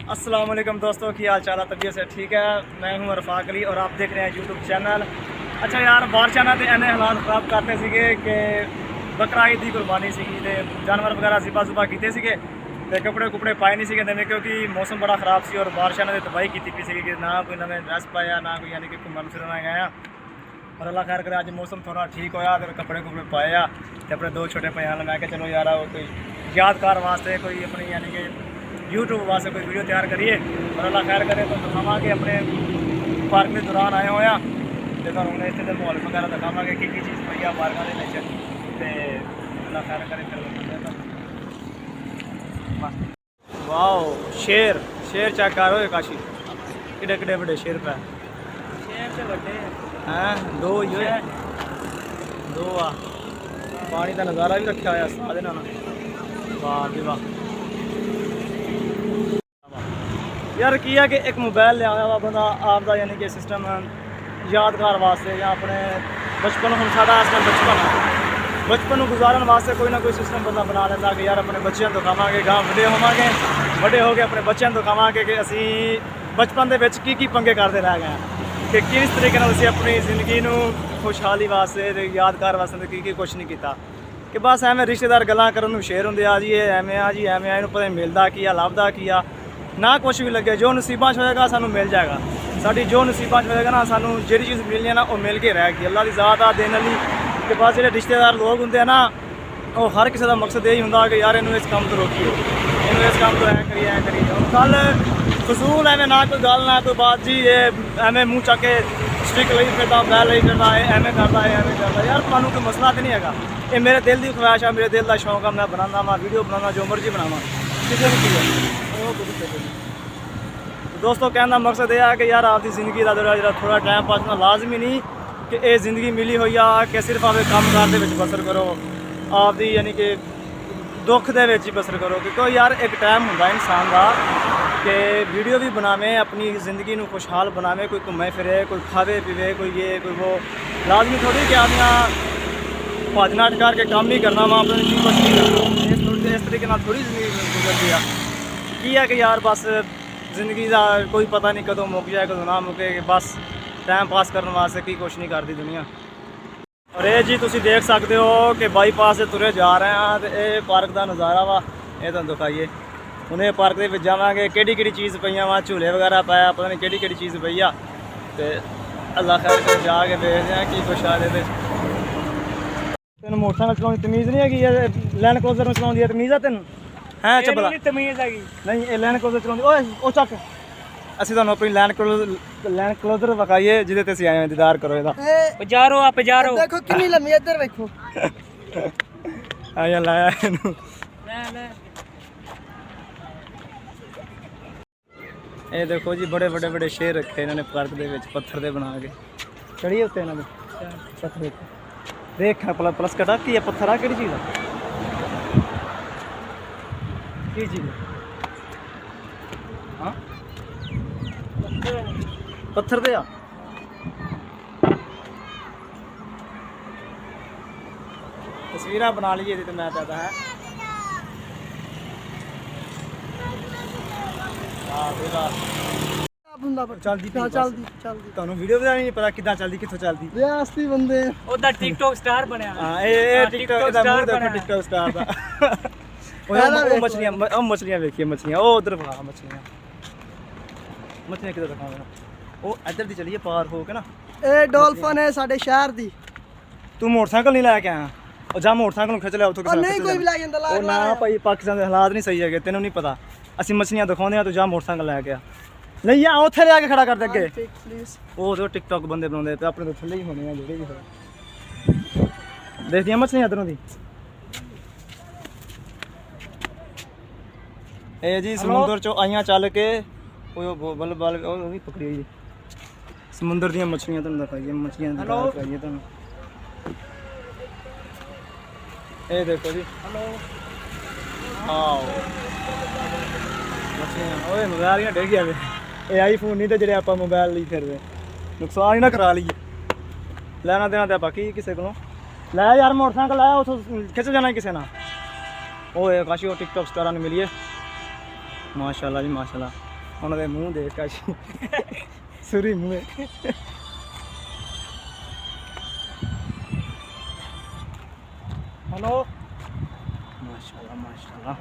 अस्सलाम वालेकुम दोस्तों, की हाल चाल है? तबीयत से ठीक है? मैं हूं रफ़ाक अली और आप देख रहे हैं यूट्यूब चैनल। अच्छा यार, बारिश ने तो इन्ने हालात खराब करते थे कि बकरा ईद की कुर्बानी सी जानवर वगैरह सिपा सुपा किए तो कपड़े कुपड़े पाए नहीं देने क्योंकि मौसम बड़ा ख़राब सी और बारिश ने तबाही की पी कि ना कोई नवे ड्रैस पाया ना कोई यानी कि घूमन फिरना गया। और अल्लाह खैर करे, अज मौसम थोड़ा ठीक होया तो कपड़े कुपड़े पाए तो अपने दो छोटे भैन मैं क्या चलो यार वो कोई यादगार वास्ते कोई अपनी यानी कि यूट्यूब वास्ते कोई वीडियो तैयार करिए और अल्लाह खैर करे तो दिखावे अपने पार्क के दौरान आए हुए हैं तो तुमने इतने माहौल वगैरह दिखावे की चीज़ पई है पार्कों के अल्लाह खैर करे। वाओ, शेर शेर चेक करो काशी किडे किडे बड़े शेर पे शेर तो बड़े हैं दो ही है दो आ पानी का नज़ारा भी रखा हुआ साथ ना वाह जी वाह यार की है कि एक मोबाइल लिया हुआ बंदा आपका यानी कि सिस्टम यादगार वास्ते या अपने बचपन हम साढ़ा बचपन गुजारन वास्ते कोई ना कोई सिस्टम बंदा बना लेंदा कि यार अपने बच्चों को दिखावांगे गाँव बड़े होवांगे बड़े हो गए अपने बच्चों को दिखावांगे कि असी बचपन के की पंगे करते रह गए कि किस तरीके असी अपनी जिंदगी को खुशहाली वास्ते यादगार वास्ते की कुछ नहीं किया कि बस एवं रिश्तेदार गल्लां करन शेर होंगे आ जी एवं आ जी एवं इन्हूं पता मिलता की आ लभदा की आ ना कुछ भी लगे जो नसीबा होएगा सानू मिल जाएगा साड़ी जो नसीबा होएगा ना सानू जी चीज़ मिलनी है ना वो मिल के रहेगी अल्लाह की ज़ात आ देने वाली कि बस जो रिश्तेदार लोग होंगे ना वो हर किसी का मकसद यही होंगे कि यार इन्हूं इस काम तो रोकिए इन्हूं इस काम तो ऐ करिए कल फजूल एवं ना कोई गल ना कोई बात जी ये एवं मूँह चक के स्टिक ली फिरता बैल ली फिरता एवं करता यार तुहानू कोई मसला तो नहीं है ये मेरे दिल की ख्वाहिश है मेरे दिल का शौक है मैं बनाना वा वीडियो बनाना जो मर्जी बनावा किसी को की दोस्तों कहने का मकसद यह है कि यार आपकी ज़िंदगी का जो थोड़ा टाइम पास करना लाजमी नहीं कि ये ज़िंदगी मिली हुई है कि सिर्फ आप काम कार के बसर करो आपकी यानी कि दुख के बसर करो क्योंकि यार एक टाइम होंगे इंसान का कि वीडियो भी बनावे अपनी ज़िंदगी को खुशहाल बनावे कोई घूमे फिरे कोई खावे पीवे कोई ये कोई वो लाजमी थोड़ी कि आपने भज नट करके काम ही करना वा अपनी कुछ नहीं करना इस तरीके थोड़ी जिंदगी गुजरती है कि यार बस जिंदगी का कोई पता नहीं कदों मुक जाए कदों ना मुके बस टाइम पास करने वास्ते की कुछ नहीं करती दुनिया। और ये जी तुम देख सकते हो कि बाईपास से तुरे जा रहे हैं तो ये पार्क का नज़ारा वा ये तुम दिखाइए उन्हें पार्क के जावे कि चीज़ पई वा झूले वगैरह पाया पता नहीं कि चीज़ पई आ तो अल्लाह खैर कर जाके देखते हैं कि कुछ आ तेन मोटरसाइकिल चलाने तमीज़ नहीं है लैंड क्लोजर में चलानी तमीज़ है तेन है चबला तमीज़ है नहीं ये लैंड क्लोजर चलानी चक असी तुहानू अपनी लैंड क्लोजर विखाइए जिहदे ते आए इंतजार करो देखो कितनी लम्मी इधर देखो आया लाया इनू ये देखो जी बड़े बड़े बड़े शेर रखे इन्होंने पार्क के पत्थर के बना के चढ़िए उत्ते इन्होंने पत्थर देख प्लस कटा की पत्थर आ कि चीज़ की चीज़ हाँ पत्थर दे तस्वीर बना लीजिए तो मैं कहता है ਤੁਹਾਨੂੰ ਵੀਡੀਓ ਬਣਾਉਣੀ ਨਹੀਂ ਪਤਾ ਕਿੱਦਾਂ ਚੱਲਦੀ ਕਿੱਥੋਂ ਚੱਲਦੀ ਰਿਆਸਤੀ ਬੰਦੇ ਉਹਦਾ ਟਿਕਟੌਕ ਸਟਾਰ ਬਣਿਆ ਹਾਂ ਇਹ ਟਿਕਟੌਕ ਦਾ ਮੂੰਹ ਦੇਖੋ ਟਿਕਟੌਕ ਸਟਾਰ ਦਾ ਉਹ ਮਛਲੀਆਂ ਵੇਖੀਏ ਮਛਲੀਆਂ ਉਹ ਉਧਰ ਬਣਾ ਮਛਲੀਆਂ ਕਿੱਦਾਂ ਦਿਖਾਵਾਂ ਉਹ ਇੱਧਰ ਦੀ ਚਲੀਏ ਪਾਰ ਹੋ ਕੇ ਨਾ ਇਹ ਡੋਲਫਨ ਹੈ ਸਾਡੇ ਸ਼ਹਿਰ ਦੀ ਤੂੰ ਮੋਟਰਸਾਈਕਲ ਨਹੀਂ ਲੈ ਕੇ ਆਇਆ ਉਹ ਜਾ ਮੋਟਰਸਾਈਕਲ ਨੂੰ ਖਿੱਚ ਲਿਆ ਉੱਥੋਂ ਨਹੀਂ ਕੋਈ ਵੀ ਲੈ ਜਾਂਦਾ ਉਹ ਨਾ ਭਾਈ ਪਾਕਿਸਤਾਨ ਦੇ ਹਾਲਾਤ ਨਹੀਂ ਸਹੀ ਹੈਗੇ ਤੈਨੂੰ ਨਹੀਂ ਪਤਾ ਅਸੀਂ ਮਛਲੀਆਂ ਦਿਖਾਉਂਦੇ ਆ ਤੂੰ ਜਾ ਮੋਟਰਸਾਈਕਲ ਲੈ ਕੇ ਆ नहीं आ उत्थे ले आके खड़ा कर दे अगे वो तो टिकटॉक बंदे बनाते पे अपने तो थले ही होने जोड़े भी देख दिया मछलियां इधरों दी ए जी समुंदर चो आइयां चल के बल बल भी पकड़ी हुई समुंदर दी मछलियां तुहानू दिखाइए मछलियां दिखाइए तुहानू ए देखो जी हेलो आओ मछलियां ओए मोबाइल डिग गया ये आईफोन नहीं तो जो आप मोबाइल ली फिर नुकसान ही ना करा लीए लेना देना तो बाकी किसी को लै यार मोटरसाइकिल लाया उतो खिंच जाना किसी ना वो काशी टिकटॉक स्टारा ने मिलिए माशाल्लाह जी माशाल्लाह। ਉਹਨਾਂ ਦੇ ਮੂੰਹ ਦੇਖ ਕਾਸ਼ ਸੁਰੀ ਮੂੰਹ हेलो माशाल्लाह माशाल्लाह